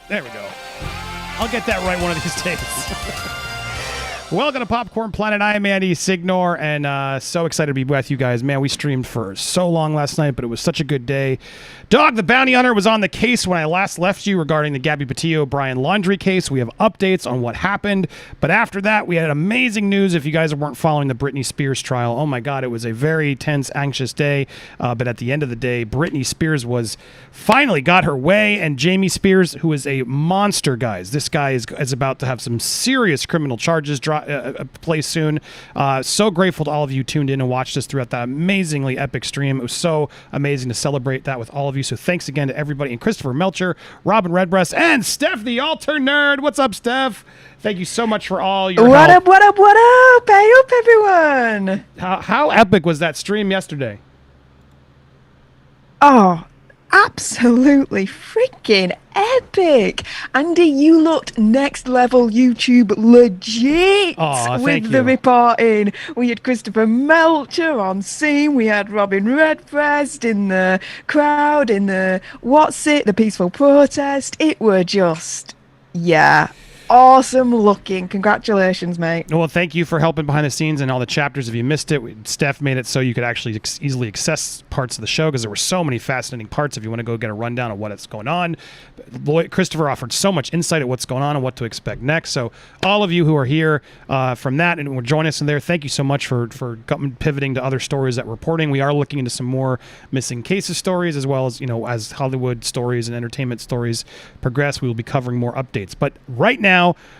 There we go. I'll get that right one of these days. Welcome to Popcorn Planet. I am Andy Signor, and so excited to be with you guys. Man, we streamed for so long last night, but it was such a good day. Dog the Bounty Hunter was on the case when I last left you regarding the Gabby Petito, Brian Laundrie case. We have updates on what happened, but after that, we had amazing news if you guys weren't following the Britney Spears trial. Oh my God, it was a very tense, anxious day, but at the end of the day, Britney Spears was finally got her way, and Jamie Spears, who is a monster, guys. This guy is about to have some serious criminal charges play soon. So grateful to all of you tuned in and watched us throughout that amazingly epic stream. It was so amazing to celebrate that with all of you. So thanks again to everybody, and Christopher Melcher, Robin Redbreast, and Steph the Alter Nerd. What's up, Steph? Thank you so much for all your What help. up, what up, what up? Hey up, everyone. How epic was that stream yesterday? Oh, absolutely freaking epic. Andy, you looked next level YouTube legit with the reporting. We had Christopher Melcher on scene. We had Robin Redbreast in the crowd, in the the peaceful protest. It were just, yeah, awesome looking. Congratulations, mate. Well, thank you for helping behind the scenes and all the chapters. If you missed it, Steph made it so you could actually easily access parts of the show because there were so many fascinating parts. If you want to go get a rundown of what's going on, Christopher offered so much insight at what's going on and what to expect next. So all of you who are here from that and will join us in there, thank you so much for pivoting to other stories that we're reporting. We are looking into some more missing cases stories, as well as, as Hollywood stories and entertainment stories progress. We will be covering more updates. But right now,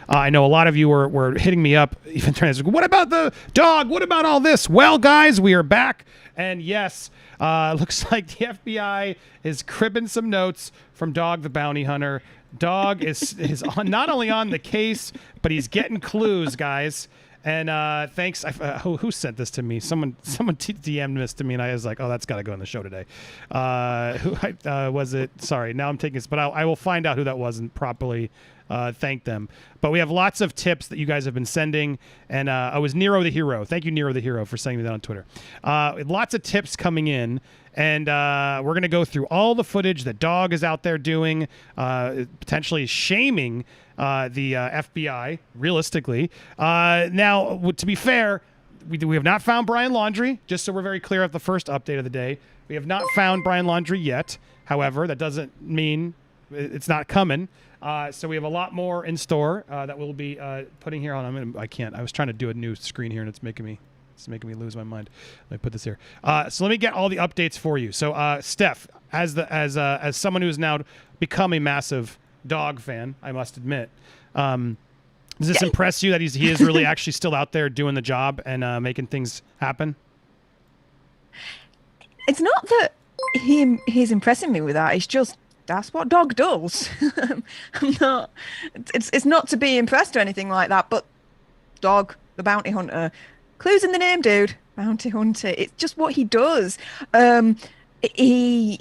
I know a lot of you were hitting me up, even trying to say, what about the dog? What about all this? Well, guys, we are back. And yes, looks like the FBI is cribbing some notes from Dog the Bounty Hunter. Dog is not only on the case, but he's getting clues, guys. And thanks. Who sent this to me? Someone DM'd this to me, and I was like, oh, that's got to go on the show today. Who was it? Sorry, now I'm taking this, but I will find out who that was and properly thank them. But we have lots of tips that you guys have been sending, and I was Nero the Hero. Thank you, Nero the Hero, for sending me that on Twitter. Lots of tips coming in, and we're going to go through all the footage that Dog is out there doing, potentially shaming the FBI, realistically. Now, to be fair, we have not found Brian Laundrie, just so we're very clear at the first update of the day. We have not found Brian Laundrie yet. However, that doesn't mean it's not coming. So we have a lot more in store that we'll be putting here on. I can't. I was trying to do a new screen here, and it's making me lose my mind. Let me put this here. So let me get all the updates for you. So Steph, as someone who has now become a massive Dog fan, I must admit, does this impress you that he is really actually still out there doing the job and making things happen? It's not that he's impressing me with that. It's just that's what Dog does. It's not to be impressed or anything like that, but Dog, the bounty hunter, clues in the name, dude. Bounty hunter. It's just what he does. He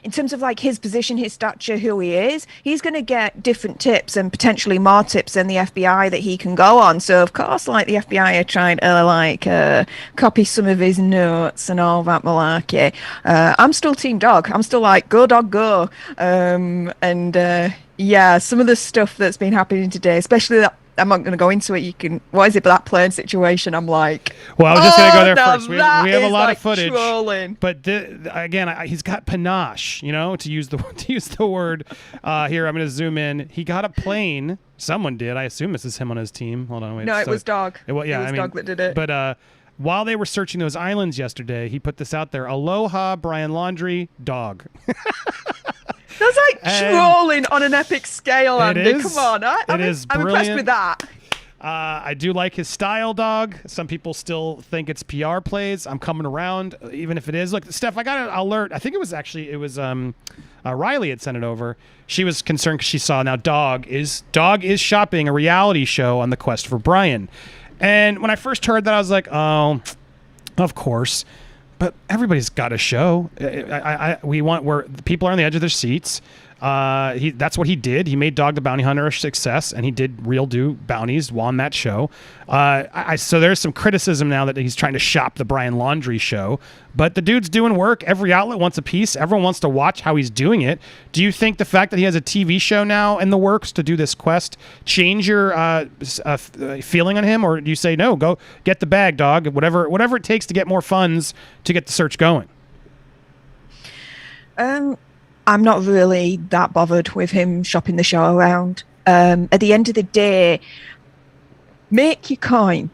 in terms of like his position, his stature, who he is, he's going to get different tips and potentially more tips than the FBI that he can go on. So of course, like the FBI are trying to copy some of his notes and all that malarkey. I'm still Team Dog. I'm still like, go Dog, go. Yeah, some of the stuff that's been happening today, especially that. I'm not going to go into it. What is it, that plane situation? I'm like, well, I was just going to go there first. We have a lot of footage, trolling. But again, he's got panache, to use the word here. I'm going to zoom in. He got a plane. Someone did. I assume this is him on his team. Hold on, wait. No, it was Dog. It was Dog that did it. But while they were searching those islands yesterday, he put this out there: "Aloha, Brian Laundrie, Dog." That's like trolling on an epic scale, Andy. Come on. I'm impressed with that. I do like his style, Dog. Some people still think it's PR plays. I'm coming around, even if it is. Look, Steph, I got an alert. I think it was Riley had sent it over. She was concerned because she saw now Dog is shopping a reality show on the quest for Brian. And when I first heard that, I was like, oh, of course. But everybody's got a show. We want where people are on the edge of their seats. That's what he did. He made Dog the Bounty Hunter a success, and he did real do bounties on that show. So there's some criticism now that he's trying to shop the Brian Laundrie show, but the dude's doing work. Every outlet wants a piece. Everyone wants to watch how he's doing it. Do you think the fact that he has a TV show now in the works to do this quest change your feeling on him, or do you say no, go get the bag, dog, whatever it takes to get more funds to get the search going? I'm not really that bothered with him shopping the show around. At the end of the day, make your coin,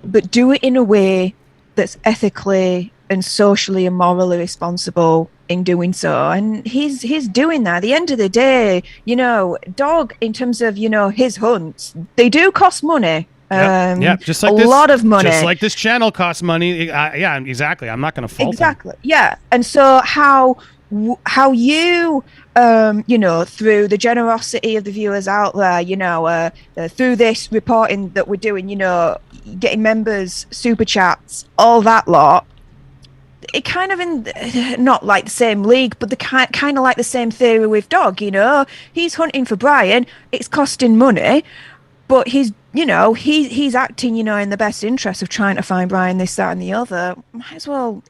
but do it in a way that's ethically and socially and morally responsible in doing so. And he's doing that. At the end of the day, Dog, in terms of, his hunts, they do cost money. Yep. Just like a lot of money. Just like this channel costs money. Yeah, exactly. I'm not going to fault Exactly. Him. Yeah. And so how you through the generosity of the viewers out there, through this reporting that we're doing, getting members, super chats, all that lot, it kind of not like the same league, but the kind of like the same theory with Dog. He's hunting for Brian, it's costing money, but he's acting in the best interest of trying to find Brian, this, that and the other. Might as well,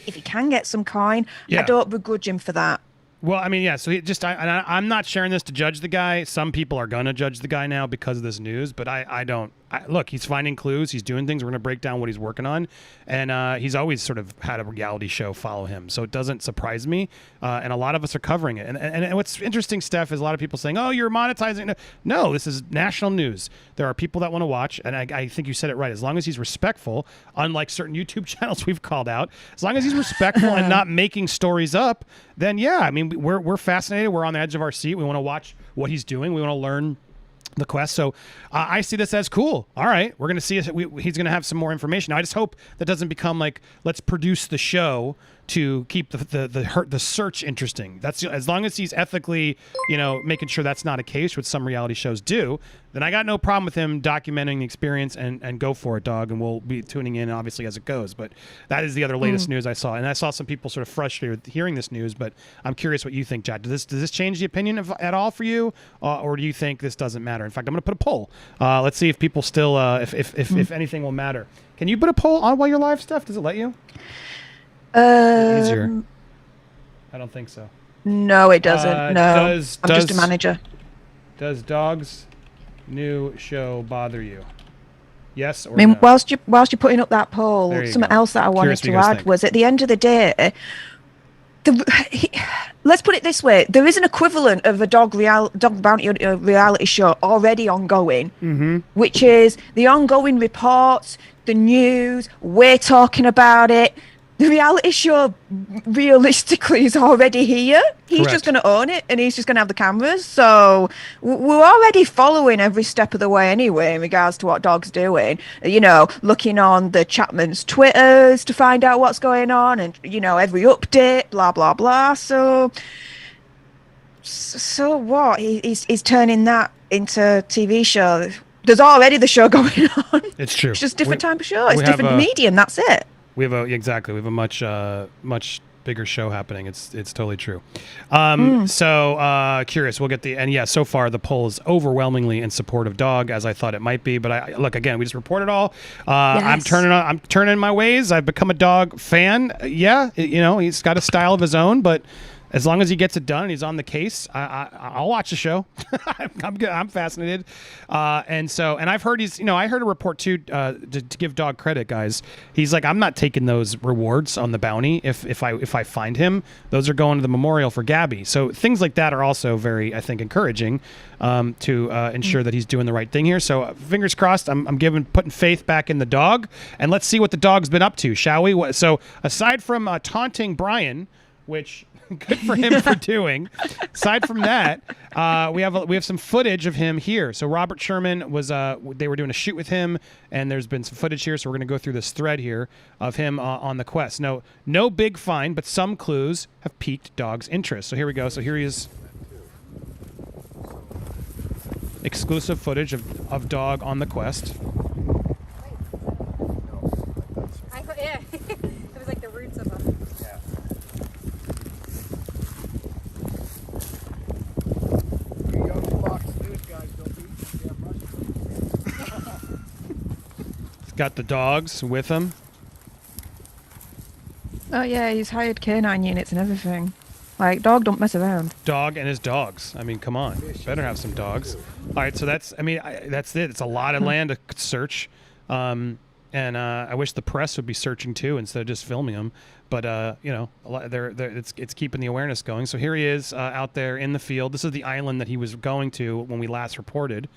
if he can get some coin. I don't begrudge him for that. Well, I mean, yeah, so I'm not sharing this to judge the guy. Some people are going to judge the guy now because of this news, but I don't. Look, he's finding clues. He's doing things. We're going to break down what he's working on. And he's always sort of had a reality show follow him. So it doesn't surprise me. And a lot of us are covering it. And what's interesting, Steph, is a lot of people saying, oh, you're monetizing. No, this is national news. There are people that want to watch. And I think you said it right. As long as he's respectful, unlike certain YouTube channels we've called out, as long as he's respectful and not making stories up, then yeah, I mean, we're fascinated. We're on the edge of our seat. We want to watch what he's doing. We want to learn the quest. So I see this as cool. All right, we're going to see he's going to have some more information. Now, I just hope that doesn't become like, let's produce the show to keep the search interesting. That's as long as he's ethically, making sure that's not a case, which some reality shows do, then I got no problem with him documenting the experience and go for it, dog. And we'll be tuning in obviously as it goes. But that is the other latest news I saw. And I saw some people sort of frustrated with hearing this news, but I'm curious what you think, Jack. Does this change the opinion at all for you? Or do you think this doesn't matter? In fact, I'm going to put a poll. Let's see if people still, if anything will matter. Can you put a poll on while you're live, Steph? Does it let you? Easier. I don't think so. No, it doesn't. No, I'm just a manager. Does Dog's new show bother you? Yes or no? Whilst you're putting up that poll, something else that I wanted to add was, at the end of the day, let's put it this way: there is an equivalent of a dog bounty reality show already ongoing, which is the ongoing reports, the news. We're talking about it. The reality show realistically is already here. He's Correct. Just going to own it, and he's just going to have the cameras. So we're already following every step of the way anyway in regards to what Dog's doing. Looking on the Chapman's Twitters to find out what's going on, and, every update, blah, blah, blah. So what? He's turning that into a TV show. There's already the show going on. It's true. It's just different type of show. It's different medium. That's it. We have a much bigger show happening. It's totally true. So curious. We'll get so far the poll is overwhelmingly in support of Dog, as I thought it might be. But look, again, we just report it all. Yes. I'm turning my ways. I've become a Dog fan. Yeah, he's got a style of his own, but as long as he gets it done and he's on the case, I'll watch the show. I'm fascinated. And I've heard I heard a report too, to give Dog credit, guys. He's like, I'm not taking those rewards on the bounty. If I find him, those are going to the memorial for Gabby. So things like that are also very, I think, encouraging to ensure that he's doing the right thing here. So fingers crossed. I'm putting faith back in the Dog, and let's see what the Dog's been up to, shall we? So aside from taunting Brian, which good for him for doing. Aside from that, we have some footage of him here. So Robert Sherman was they were doing a shoot with him, and there's been some footage here. So we're going to go through this thread here of him on the quest. No big find, but some clues have piqued Dog's interest. So here we go. So here he is. Exclusive footage of Dog on the quest. Yeah, it was like the roots of them. Got the dogs with him. Oh yeah, he's hired canine units and everything. Like, dog don't mess around. Dog and his dogs. I mean, come on. Better have some dogs. All right, so that's that's it. It's a lot of land to search. And I wish the press would be searching too instead of just filming them. But it's keeping the awareness going. So here he is out there in the field. This is the island that he was going to when we last reported.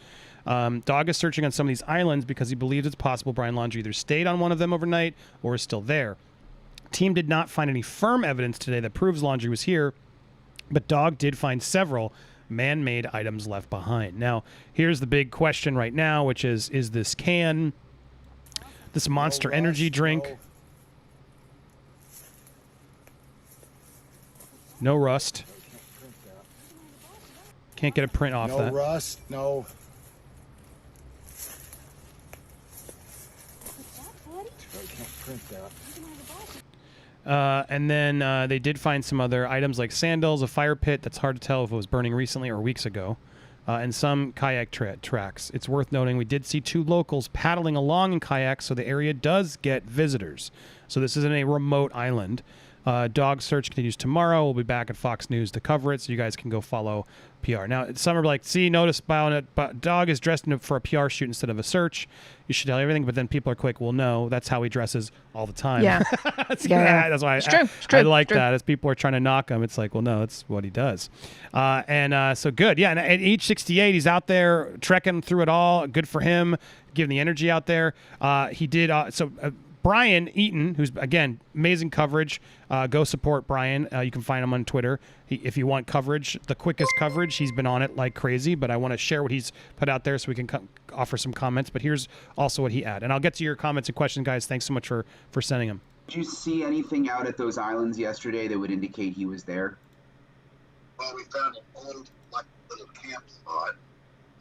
Dog is searching on some of these islands because he believes it's possible Brian Laundrie either stayed on one of them overnight or is still there. Team did not find any firm evidence today that proves Laundrie was here, but Dog did find several man-made items left behind. Now, here's the big question right now, which is this can, this Monster Energy drink, no rust. Can't get a print off that. No rust, no. I can't print that. And then they did find some other items like sandals, a fire pit that's hard to tell if it was burning recently or weeks ago, and some kayak tracks. It's worth noting we did see 2 locals paddling along in kayaks, so the area does get visitors. So this isn't a remote island. Dog search continues tomorrow. We'll be back at Fox News to cover it, so you guys can go follow PR. Now, some are like, see, notice Dog is dressed for a PR shoot instead of a search. You should tell everything, but then people are quick, well, no, that's how he dresses all the time. Yeah. That's why It's true. I like that. As people are trying to knock him, it's like, well, no, that's what he does. So good. Yeah, and at age 68, he's out there trekking through it all. Good for him, giving the energy out there. He did, Brian Eaton, who's, again, amazing coverage. Go support Brian. You can find him on Twitter. If you want coverage, the quickest coverage, he's been on it like crazy, but I want to share what he's put out there so we can offer some comments. But here's also what he had. And I'll get to your comments and questions, guys. Thanks so much for sending them. Did you see anything out at those islands yesterday that would indicate he was there? Well, we found an old, like, little camp spot,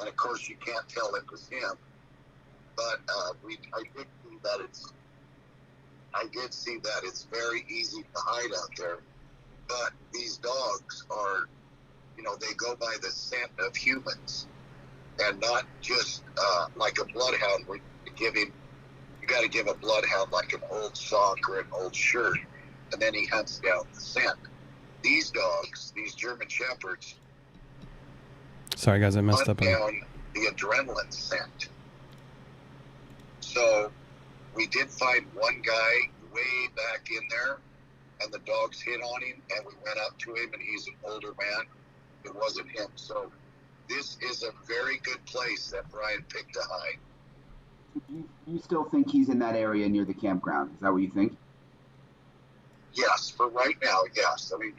and of course you can't tell it was him. But I did see that it's very easy to hide out there. But these dogs are, they go by the scent of humans, and not just like a bloodhound. Where you got to give a bloodhound like an old sock or an old shirt, and then he hunts down the scent. These dogs, these German Shepherds, sorry guys, I messed up. Down the adrenaline scent. So we did find one guy way back in there, and the dogs hit on him, and we went up to him, and he's an older man. It wasn't him. So this is a very good place that Brian picked to hide. You still think he's in that area near the campground? Is that what you think? Yes, for right now, yes. I mean,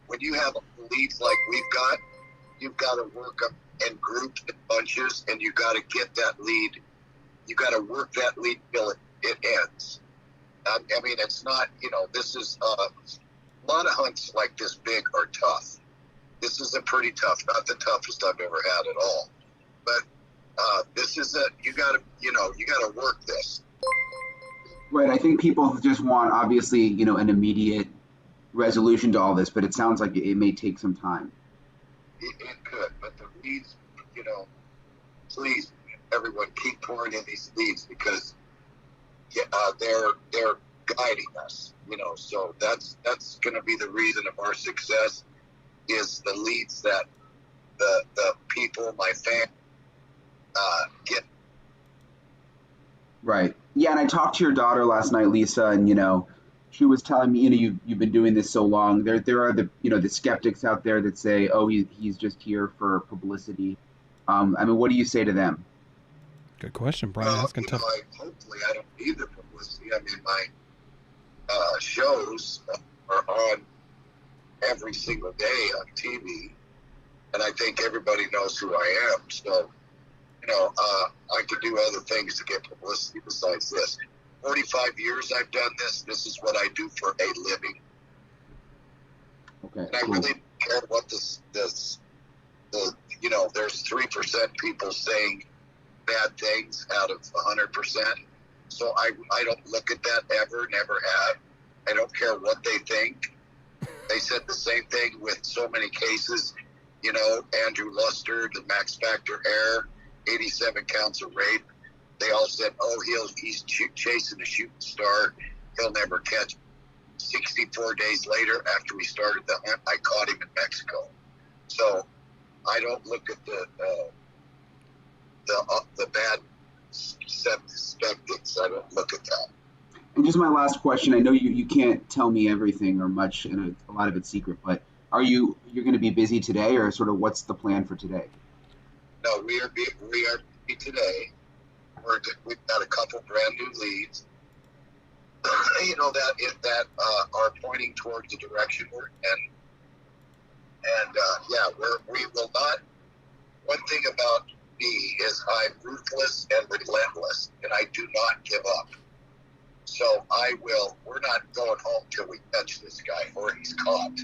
when you have leads like we've got, you've got to work them in groups and bunches, and you got to get that lead. You got to work that lead till it ends. I mean, it's not, this is a lot of hunts like this big are tough. This is a pretty tough, not the toughest I've ever had at all. But this is you got to work this. Right. I think people just want, obviously, an immediate resolution to all this, but it sounds like it may take some time. It could, but the leads, please, everyone, keep pouring in these leads because they're guiding us, so that's going to be the reason of our success is the leads that the people, my family, get. Right. Yeah, and I talked to your daughter last night, Lisa, and she was telling me, you've been doing this so long. There are the skeptics out there that say, oh, he's just here for publicity. I mean, what do you say to them? Good question, Brian. That's tough. Hopefully, I don't need the publicity. I mean, my shows are on every single day on TV, and I think everybody knows who I am. So, I could do other things to get publicity besides this. 45 years I've done this. This is what I do for a living. Okay. And I really don't care what there's 3% people saying bad things out of 100%. So I don't look at that ever, never have. I don't care what they think. They said the same thing with so many cases. Andrew Luster, the Max Factor error, 87 counts of rape. they all said, "Oh, he's chasing a shooting star. He'll never catch." 64 days later, after we started the hunt, I caught him in Mexico. So I don't look at the bad skeptics. I don't look at that. And just my last question. I know you can't tell me everything or much, and a lot of it's secret. But you're going to be busy today, or sort of what's the plan for today? No, we are busy today. We've got a couple brand new leads. that are pointing towards the direction we're in. And we will not. One thing about me is I'm ruthless and relentless, and I do not give up. So we're not going home till we catch this guy or he's caught.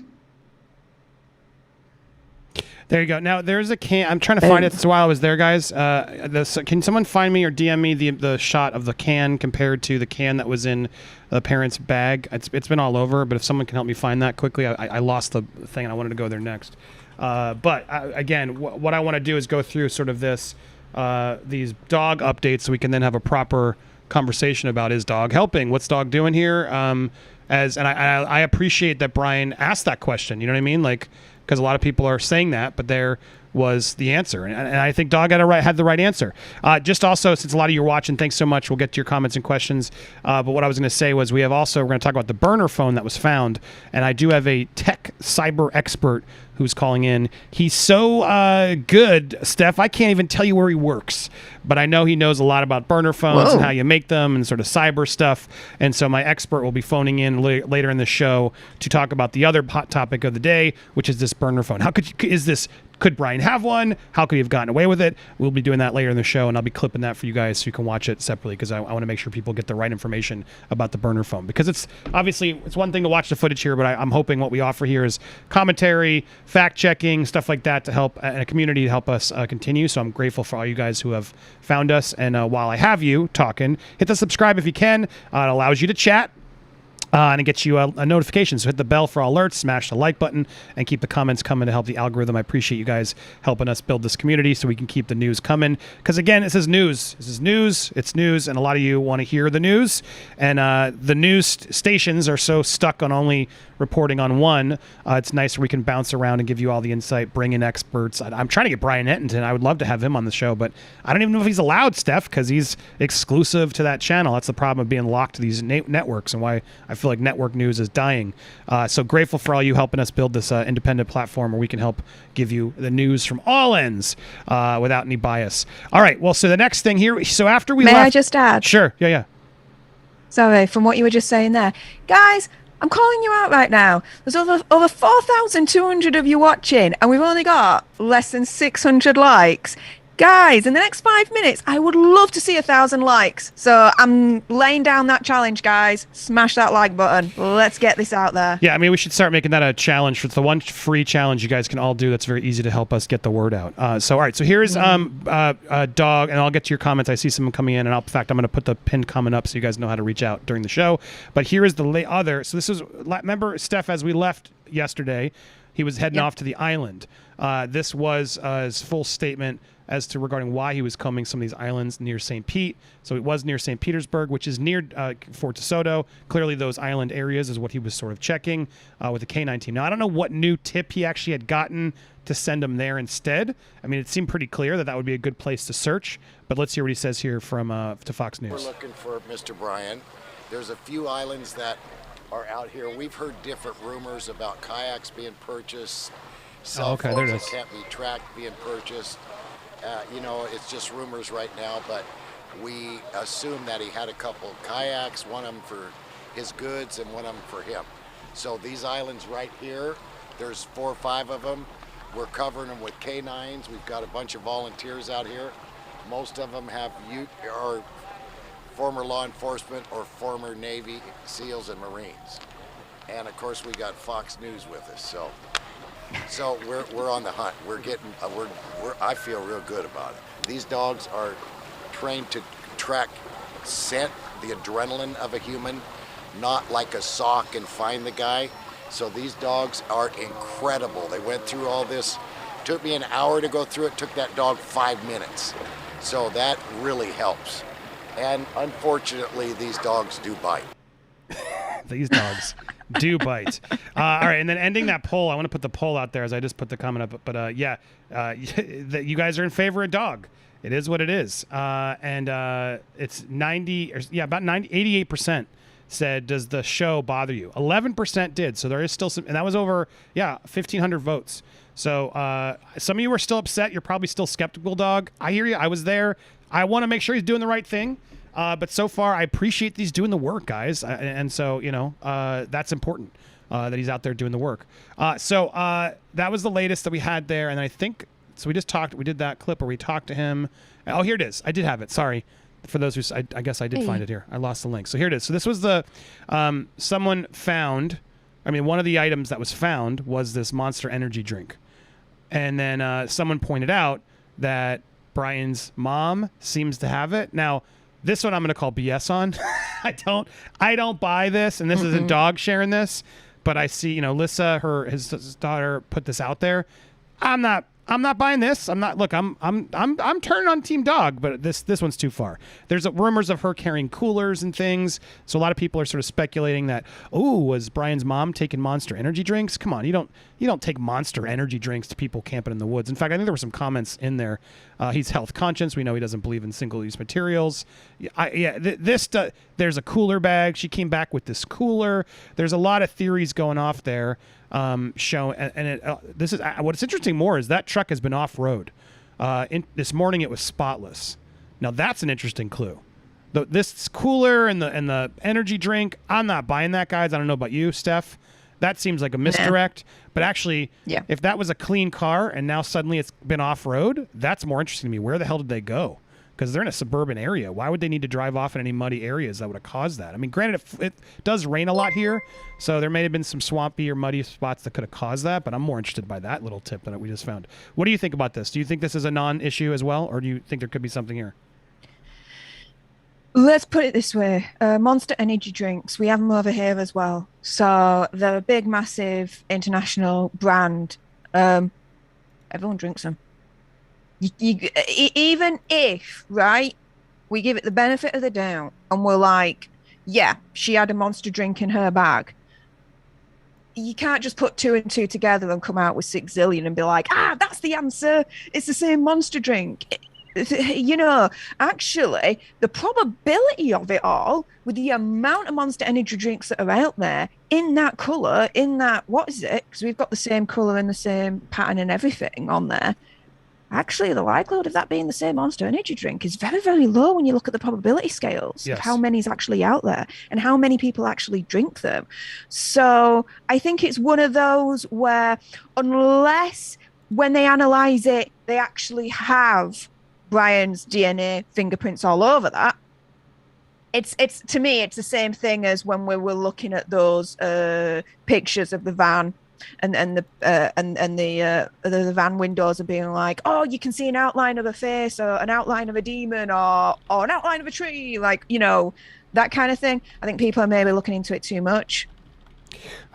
There you go. Now there's a can. I'm trying to find it. That's while I was there, guys. Can someone find me or DM me the shot of the can compared to the can that was in the parent's bag? It's been all over, but if someone can help me find that quickly, I lost the thing and I wanted to go there next. Again, what I want to do is go through sort of these dog updates so we can then have a proper conversation about is dog helping? What's dog doing here? I appreciate that Brian asked that question. You know what I mean? Because a lot of people are saying that, but there was the answer. And I think Dog had the right answer. Just also, since a lot of you are watching, thanks so much. We'll get to your comments and questions. But what I was going to say was we're going to talk about the burner phone that was found. And I do have a tech cyber expert who's calling in. He's so good, Steph, I can't even tell you where he works. But I know he knows a lot about burner phones and how you make them and sort of cyber stuff. And so my expert will be phoning in later in the show to talk about the other hot topic of the day, which is this burner phone. Could Brian have one? How could he have gotten away with it? We'll be doing that later in the show, and I'll be clipping that for you guys so you can watch it separately because I want to make sure people get the right information about the burner phone. Because it's one thing to watch the footage here, but I'm hoping what we offer here is commentary, fact-checking, stuff like that to help and a community to help us continue. So I'm grateful for all you guys who have found us. And while I have you talking, hit the subscribe if you can. It allows you to chat. And it gets you a notification. So hit the bell for all alerts, smash the like button, and keep the comments coming to help the algorithm. I appreciate you guys helping us build this community so we can keep the news coming. Because again, this is news. This is news. It's news, and a lot of you want to hear the news. And the news stations are so stuck on only reporting on one. It's nice we can bounce around and give you all the insight, bring in experts. I'm trying to get Brian Ettington. I would love to have him on the show, but I don't even know if he's allowed, Steph, because he's exclusive to that channel. That's the problem of being locked to these networks and why I feel like network news is dying. So grateful for all you helping us build this independent platform where we can help give you the news from all ends without any bias. All right. Well, so the next thing here. So after we May left, I just add? Sure. Yeah. Sorry, from what you were just saying there. Guys, I'm calling you out right now. There's over 4,200 of you watching, and we've only got less than 600 likes. Guys, in the next 5 minutes, I would love to see 1,000 likes. So I'm laying down that challenge, guys. Smash that like button. Let's get this out there. Yeah, I mean, we should start making that a challenge. It's the one free challenge you guys can all do that's very easy to help us get the word out. All right, so here's Dog, and I'll get to your comments. I see someone coming in, and in fact, I'm going to put the pinned comment up so you guys know how to reach out during the show. But here is the other. So this is, remember, Steph, as we left yesterday, he was heading off to the island. This was his full statement as to regarding why he was combing some of these islands near St. Pete. So it was near St. Petersburg, which is near Fort DeSoto. Clearly those island areas is what he was sort of checking with the K9 team. Now, I don't know what new tip he actually had gotten to send him there instead. I mean, it seemed pretty clear that would be a good place to search. But let's hear what he says here from to Fox News. We're looking for Mr. Brian. There's a few islands that are out here. We've heard different rumors about kayaks being purchased, cell phones that can't be tracked being purchased. It's just rumors right now, but we assume that he had a couple of kayaks, one of them for his goods and one of them for him. So these islands right here, there's 4 or 5 of them. We're covering them with K9s. We've got a bunch of volunteers out here. Most of them are former law enforcement or former Navy SEALs and Marines. And of course we got Fox News with us. So we're on the hunt. I feel real good about it. These dogs are trained to track scent, the adrenaline of a human, not like a sock and find the guy. So these dogs are incredible. They went through all this. Took me an hour to go through it. Took that dog 5 minutes. So that really helps. And unfortunately, these dogs do bite. These dogs do bite. All right, and then ending that poll, I want to put the poll out there as I just put the comment up. But you guys are in favor of dog. It is what it is. And it's about 88% said, does the show bother you? 11% did. So there is still some, and that was over, 1,500 votes. So some of you are still upset. You're probably still skeptical, dog. I hear you. I was there. I want to make sure he's doing the right thing. But so far, I appreciate that he's doing the work, guys. And so, that's important that he's out there doing the work. So that was the latest that we had there. And I think, so we did that clip where we talked to him. Oh, here it is. I did have it. Sorry. For those who, I guess I did find it here. I lost the link. So here it is. So this was the, someone found, one of the items that was found was this Monster Energy drink. And then someone pointed out that Brian's mom seems to have it. Now, this one I'm going to call BS on. I don't buy this, and this isn't dog sharing this, but I see, Lissa, his daughter, put this out there. I'm not buying this. I'm turning on Team Dog, but this one's too far. There's rumors of her carrying coolers and things, so a lot of people are sort of speculating that, was Brian's mom taking Monster Energy drinks? Come on, you don't take Monster Energy drinks to people camping in the woods. In fact, I think there were some comments in there. He's health conscious. We know he doesn't believe in single-use materials. There's a cooler bag. She came back with this cooler. There's a lot of theories going off there. This is what's interesting more is that truck has been off-road. This morning it was spotless. Now that's an interesting clue. This cooler and the energy drink, I'm not buying that, guys. I don't know about you, Steph. That seems like a misdirect. But actually, if that was a clean car and now suddenly it's been off-road, that's more interesting to me. Where the hell did they go? Because they're in a suburban area. Why would they need to drive off in any muddy areas that would have caused that? Granted, it does rain a lot here, so there may have been some swampy or muddy spots that could have caused that, but I'm more interested by that little tip that we just found. What do you think about this? Do you think this is a non-issue as well, or do you think there could be something here? Let's put it this way. Monster Energy drinks, we have them over here as well. So they're a big, massive international brand. Everyone drinks them. Even if, right, we give it the benefit of the doubt and we're like, she had a Monster drink in her bag. You can't just put 2 and 2 together and come out with 6 zillion and be like, that's the answer. It's the same Monster drink. Actually, the probability of it all, with the amount of Monster Energy drinks that are out there, in that colour, what is it? Because we've got the same colour and the same pattern and everything on there. Actually, the likelihood of that being the same Monster Energy drink is very, very low when you look at the probability scales of how many is actually out there and how many people actually drink them. So I think it's one of those where, unless when they analyse it, they actually have Brian's DNA fingerprints all over that, it's to me, it's the same thing as when we were looking at those pictures of the van. And the van windows are being like, you can see an outline of a face or an outline of a demon or an outline of a tree, that kind of thing. I think people are maybe looking into it too much.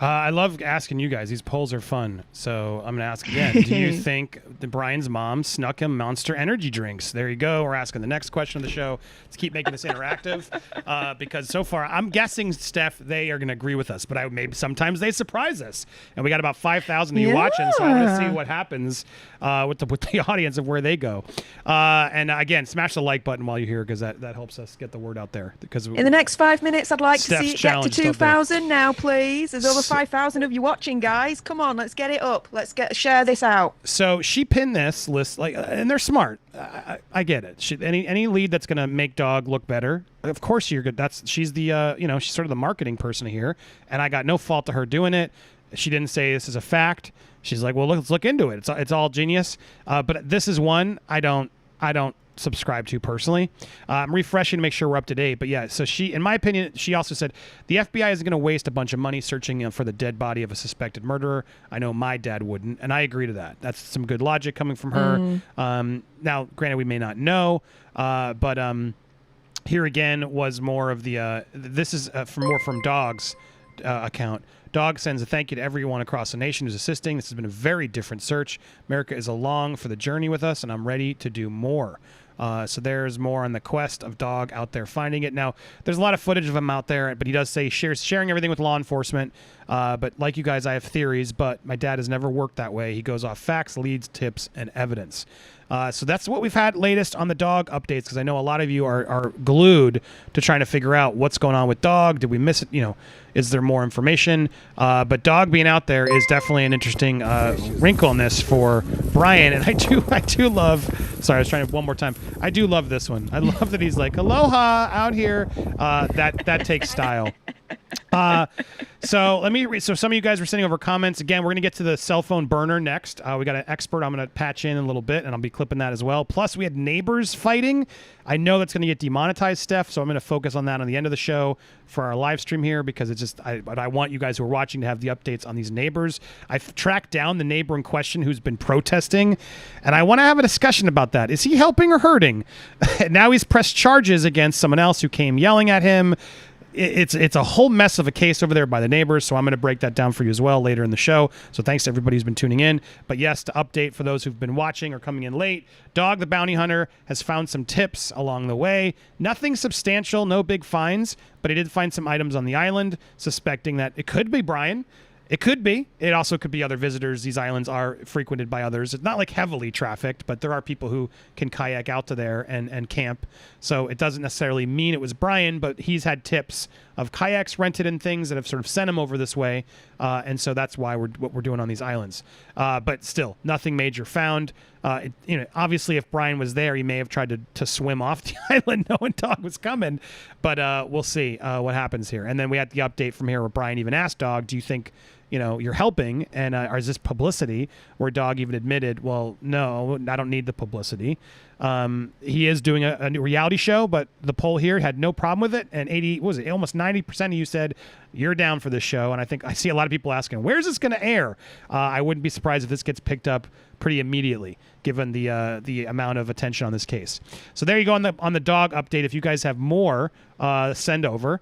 I love asking you guys. These polls are fun. So I'm going to ask again. Do you think Brian's mom snuck him Monster Energy drinks? There you go. We're asking the next question of the show. Let's keep making this interactive because so far, I'm guessing, Steph, they are going to agree with us. But maybe sometimes they surprise us. And we got about 5,000 of you watching. So I want to see what happens with the audience of where they go. And again, smash the like button while you're here because that helps us get the word out there. Because in the next 5 minutes, I'd like to see it get to 2,000 now, please. There's over 5,000 of you watching, guys. Come on, let's get it up. Let's share this out. So she pinned this list, and they're smart. I get it. Any lead that's going to make Dog look better, of course you're good. She's the she's sort of the marketing person here, and I got no fault to her doing it. She didn't say this is a fact. She's like, well, let's look into it. It's all genius. But this is one I don't subscribe to personally. I'm refreshing to make sure we're up to date. But yeah, so she, in my opinion, she also said the FBI isn't going to waste a bunch of money searching for the dead body of a suspected murderer. I know my dad wouldn't, and I agree to that. That's some good logic coming from her. Now, granted, we may not know, but here again was more of the. This is from Dog's account. Dog sends a thank you to everyone across the nation who's assisting. This has been a very different search. America is along for the journey with us, and I'm ready to do more. So there's more on the quest of Dog out there finding it. Now, there's a lot of footage of him out there, but he does say sharing everything with law enforcement. But like you guys, I have theories, but my dad has never worked that way. He goes off facts, leads, tips, and evidence. So that's what we've had latest on the Dog updates, because I know a lot of you are glued to trying to figure out what's going on with Dog. Did we miss it? Is there more information? But Dog being out there is definitely an interesting wrinkle in this for Brian. And I do love. Sorry, I was trying to one more time. I do love this one. I love that he's like, "Aloha out here." That takes style. So let me read. So some of you guys were sending over comments. Again, we're going to get to the cell phone burner next. We got an expert I'm going to patch in a little bit, and I'll be clipping that as well. Plus, we had neighbors fighting. I know that's going to get demonetized, Steph, so I'm going to focus on that on the end of the show for our live stream here, because it's just but I want you guys who are watching to have the updates on these neighbors. I've tracked down the neighbor in question who's been protesting, and I want to have a discussion about that. Is he helping or hurting? Now he's pressed charges against someone else who came yelling at him. It's a whole mess of a case over there by the neighbors, so I'm going to break that down for you as well later in the show. So thanks to everybody who's been tuning in. But yes, to update for those who've been watching or coming in late, Dog the Bounty Hunter has found some tips along the way. Nothing substantial, no big finds, but he did find some items on the island, suspecting that it could be Brian. It could be. It also could be other visitors. These islands are frequented by others. It's not like heavily trafficked, but there are people who can kayak out to there and camp. So it doesn't necessarily mean it was Brian, but he's had tips of kayaks rented and things that have sort of sent him over this way. And so that's why what we're doing on these islands. But still, nothing major found. Obviously, if Brian was there, he may have tried to swim off the island knowing Dog was coming. But we'll see what happens here. And then we had the update from here where Brian even asked Dog, do you think you're helping, and or is this publicity? Where Dog even admitted, well, no, I don't need the publicity. He is doing a new reality show, but the poll here had no problem with it, and almost 90% of you said you're down for this show. And I think I see a lot of people asking, where's this going to air? I wouldn't be surprised if this gets picked up pretty immediately, given the amount of attention on this case. So there you go on the Dog update. If you guys have more, send over.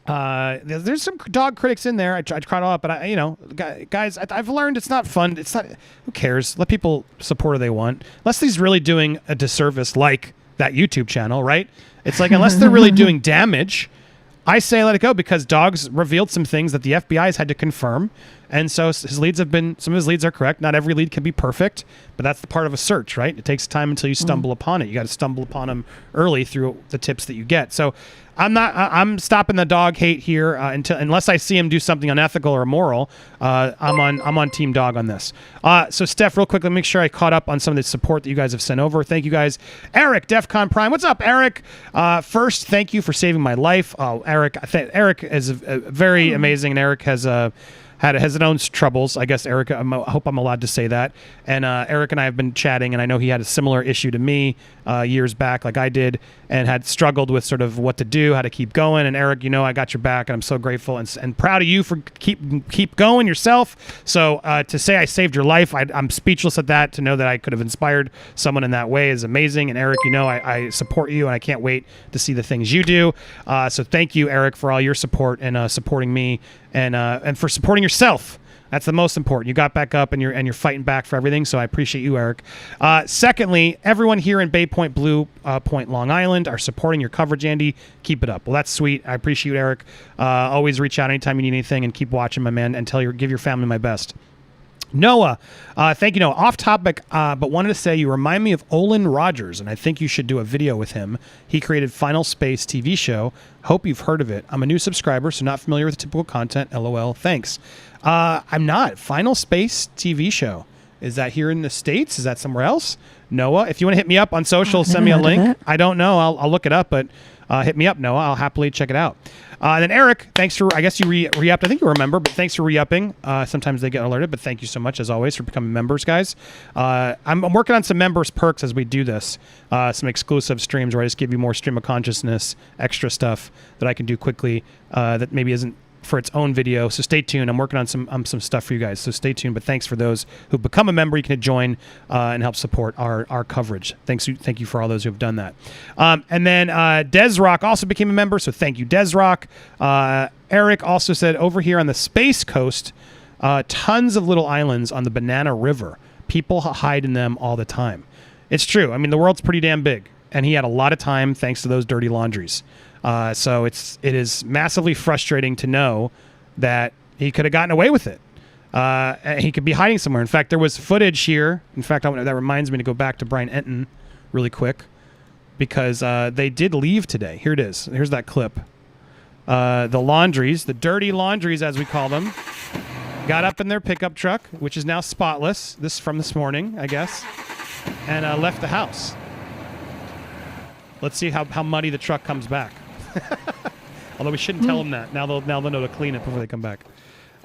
There's some Dog critics in there. I tried it all up, but guys, I've learned it's not fun. It's not. Who cares? Let people support who they want. Unless he's really doing a disservice, like that YouTube channel, right? It's like, unless they're really doing damage, I say let it go, because Dog's revealed some things that the FBI has had to confirm. And so some of his leads are correct. Not every lead can be perfect, but that's the part of a search, right? It takes time until you stumble upon it. You got to stumble upon them early through the tips that you get. So I'm stopping the Dog hate here unless I see him do something unethical or immoral. I'm on Team Dog on this. So Steph, real quick, let me make sure I caught up on some of the support that you guys have sent over. Thank you guys. Eric, DEFCON Prime. What's up, Eric? First, thank you for saving my life. Oh, Eric is very amazing, and Eric has his own troubles. I guess Eric, I hope I'm allowed to say that. And Eric and I have been chatting, and I know he had a similar issue to me years back, like I did, and had struggled with sort of what to do, how to keep going. And Eric, I got your back, and I'm so grateful and proud of you for keep going yourself. So to say I saved your life, I'm speechless at that. To know that I could have inspired someone in that way is amazing. And Eric, I support you, and I can't wait to see the things you do. So thank you, Eric, for all your support and supporting me, and for supporting yourself. That's the most important. You got back up, and you're fighting back for everything. So I appreciate you, Eric. Secondly, everyone here in Bay Point, Blue Point, Long Island are supporting your coverage, Andy. Keep it up. Well, that's sweet. I appreciate you, Eric. Always reach out anytime you need anything, and keep watching, my man, and give your family my best. Noah, thank you, Noah. Off topic, but wanted to say you remind me of Olin Rogers, and I think you should do a video with him. He created Final Space TV show. Hope you've heard of it. I'm a new subscriber, so not familiar with the typical content. LOL. Thanks. I'm not. Final Space TV show. Is that here in the States? Is that somewhere else? Noah, if you want to hit me up on social, send me a link. I don't know. I'll look it up, but hit me up, Noah. I'll happily check it out. And then Eric, thanks for, I guess you re-upped. I think you remember, but thanks for re-upping. Sometimes they get alerted, but thank you so much, as always, for becoming members, guys. I'm working on some members perks as we do this. Some exclusive streams where I just give you more stream of consciousness, extra stuff that I can do quickly that maybe isn't for its own video. So stay tuned. I'm working on some stuff for you guys. So stay tuned. But thanks for those who become a member. You can join and help support our coverage. Thank you for all those who have done that. And then Desrock also became a member. So thank you, Desrock. Eric also said over here on the Space Coast, tons of little islands on the Banana River. People hide in them all the time. It's true. I mean, the world's pretty damn big, and he had a lot of time thanks to those dirty laundries. So it is massively frustrating to know that he could have gotten away with it. He could be hiding somewhere. In fact, there was footage here. In fact, that reminds me to go back to Brian Enton really quick, because they did leave today. Here it is. Here's that clip. The laundries, the dirty laundries as we call them, got up in their pickup truck, which is now spotless, from this morning, I guess, and left the house. Let's see how muddy the truck comes back. Although we shouldn't tell them that. Now they'll know to clean it before they come back.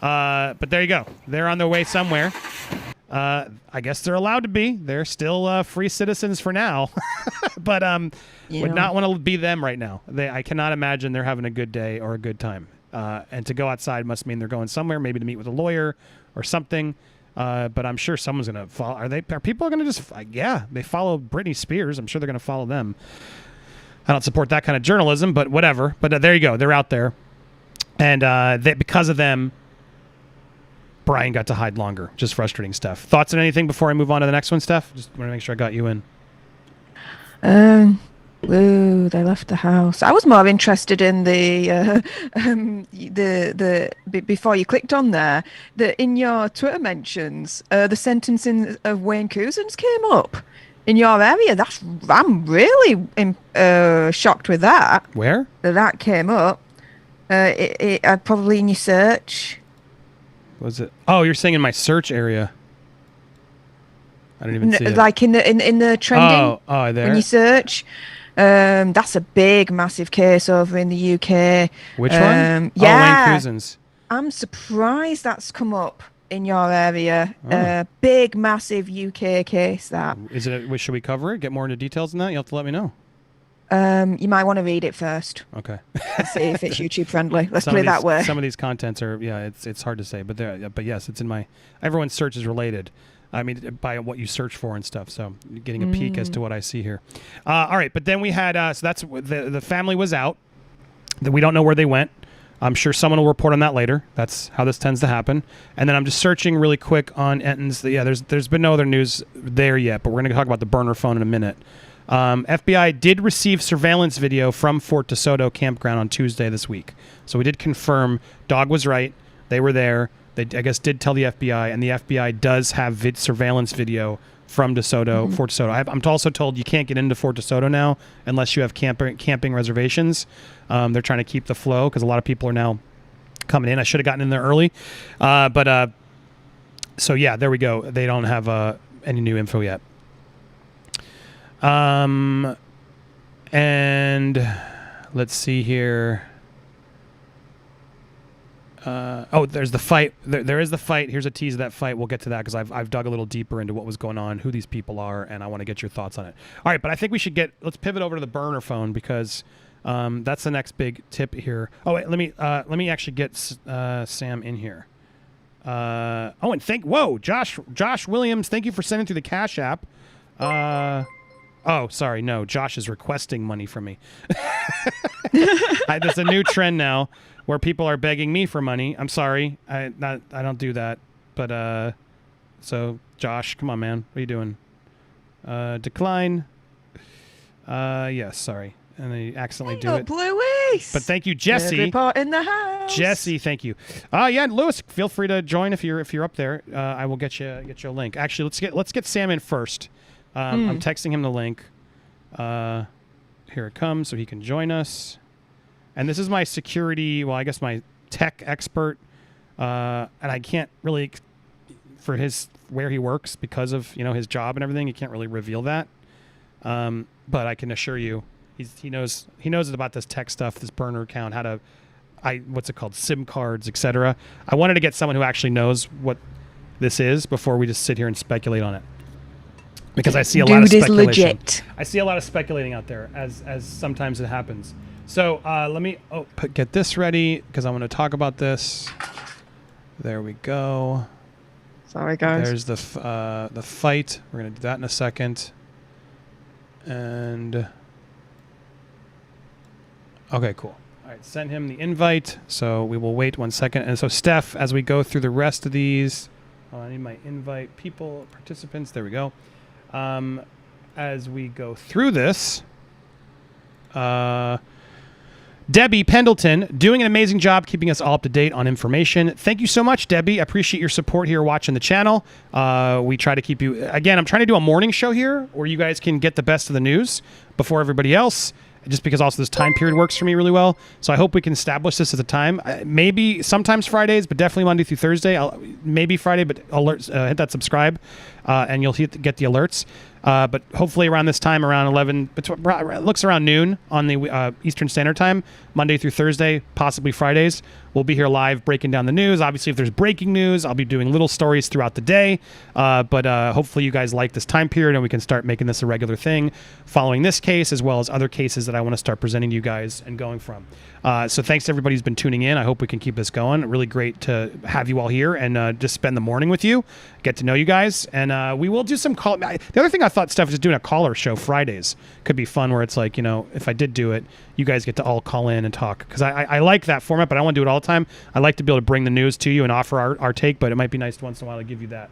But there you go. They're on their way somewhere. I guess they're allowed to be. They're still free citizens for now. But would not want to be them right now. I cannot imagine they're having a good day or a good time. And to go outside must mean they're going somewhere, maybe to meet with a lawyer or something. But I'm sure someone's going to follow. Are people going to just? Yeah, they follow Britney Spears. I'm sure they're going to follow them. I don't support that kind of journalism, but whatever. But there you go. They're out there, and because of them, Brian got to hide longer. Just frustrating stuff. Thoughts on anything before I move on to the next one, Steph? Just want to make sure I got you in. They left the house. I was more interested in the before you clicked on there, that in your Twitter mentions, the sentencing of Wayne Couzens came up in your area. I'm really shocked with that. Where? That came up. Probably in your search. Was it? Oh, you're saying in my search area. I didn't even see it. Like in the trending. Oh, there. When you search. That's a big, massive case over in the UK. Which one? Yeah. Wayne Couzens. I'm surprised that's come up in your area. Big, massive UK case. That is it. Should we cover it? Get more into details on that? You'll have to let me know. You might want to read it first. Okay. See if it's YouTube friendly. Let's put it that way. Some of these contents are, it's hard to say, but yes, it's in my. Everyone's search is related. I mean, by what you search for and stuff. So you're getting a peek as to what I see here. All right, but then we had so that's the family was out. That we don't know where they went. I'm sure someone will report on that later. That's how this tends to happen. And then I'm just searching really quick on Enton's. There's been no other news there yet, but we're going to talk about the burner phone in a minute. FBI did receive surveillance video from Fort DeSoto campground on Tuesday this week. So we did confirm Dog was right. They were there. They, I guess, did tell the FBI, and the FBI does have surveillance video from DeSoto, Fort DeSoto. I'm also told you can't get into Fort DeSoto now unless you have camping reservations. They're trying to keep the flow because a lot of people are now coming in. I should have gotten in there early. So, yeah, there we go. They don't have any new info yet. And let's see here. There's the fight. There is the fight. Here's a tease of that fight. We'll get to that because I've dug a little deeper into what was going on, who these people are, and I want to get your thoughts on it. All right, but I think we should let's pivot over to the burner phone because that's the next big tip here. Oh wait, let me actually get Sam in here. And Josh Williams, thank you for sending through the Cash App. Oh, sorry, no, Josh is requesting money from me. There's a new trend now where people are begging me for money. I'm sorry, I don't do that. But so Josh, come on, man, what are you doing? Decline. Yes, sorry, and I accidentally do it. Louis. But thank you, Jesse. Report in the house. Jesse, thank you. Yeah, Lewis, feel free to join if you're up there. I will get you a link. Actually, let's get Sam in first. I'm texting him the link. Here it comes, so he can join us. And this is my security, I guess my tech expert. And I can't really, for where he works because of his job and everything, he can't really reveal that. But I can assure you, he knows about this tech stuff, this burner account, what's it called, SIM cards, etc. I wanted to get someone who actually knows what this is before we just sit here and speculate on it. Because I see a lot of speculation. Legit. I see a lot of speculating out there, as sometimes it happens. So let me get this ready because I want to talk about this. There we go. Sorry, guys. There's the fight. We're gonna do that in a second. And okay, cool. All right, send him the invite. So we will wait 1 second. And so Steph, as we go through the rest of these, I need my invite people, participants. There we go. as we go through this. Debbie Pendleton, doing an amazing job keeping us all up to date on information. Thank you so much, Debbie. I appreciate your support here watching the channel. We try to keep you... Again, I'm trying to do a morning show here where you guys can get the best of the news before everybody else, just because also this time period works for me really well. So I hope we can establish this as a time. Maybe sometimes Fridays, but definitely Monday through Thursday. Maybe Friday, but alerts, hit that subscribe, and you'll get the alerts. But hopefully around this time, around 11, it looks around noon on the Eastern Standard Time, Monday through Thursday, possibly Fridays. We'll be here live breaking down the news. Obviously, if there's breaking news, I'll be doing little stories throughout the day. But hopefully you guys like this time period and we can start making this a regular thing following this case as well as other cases that I want to start presenting to you guys and going from. So thanks to everybody who's been tuning in. I hope we can keep this going. Really great to have you all here and just spend the morning with you, get to know you guys. And we will do some call. The other thing I thought, Steph, is just doing a caller show Fridays could be fun where it's like, if I did do it, you guys get to all call in and talk. Because I like that format, but I don't want to do it all the time. I like to be able to bring the news to you and offer our take, but it might be nice once in a while to give you that.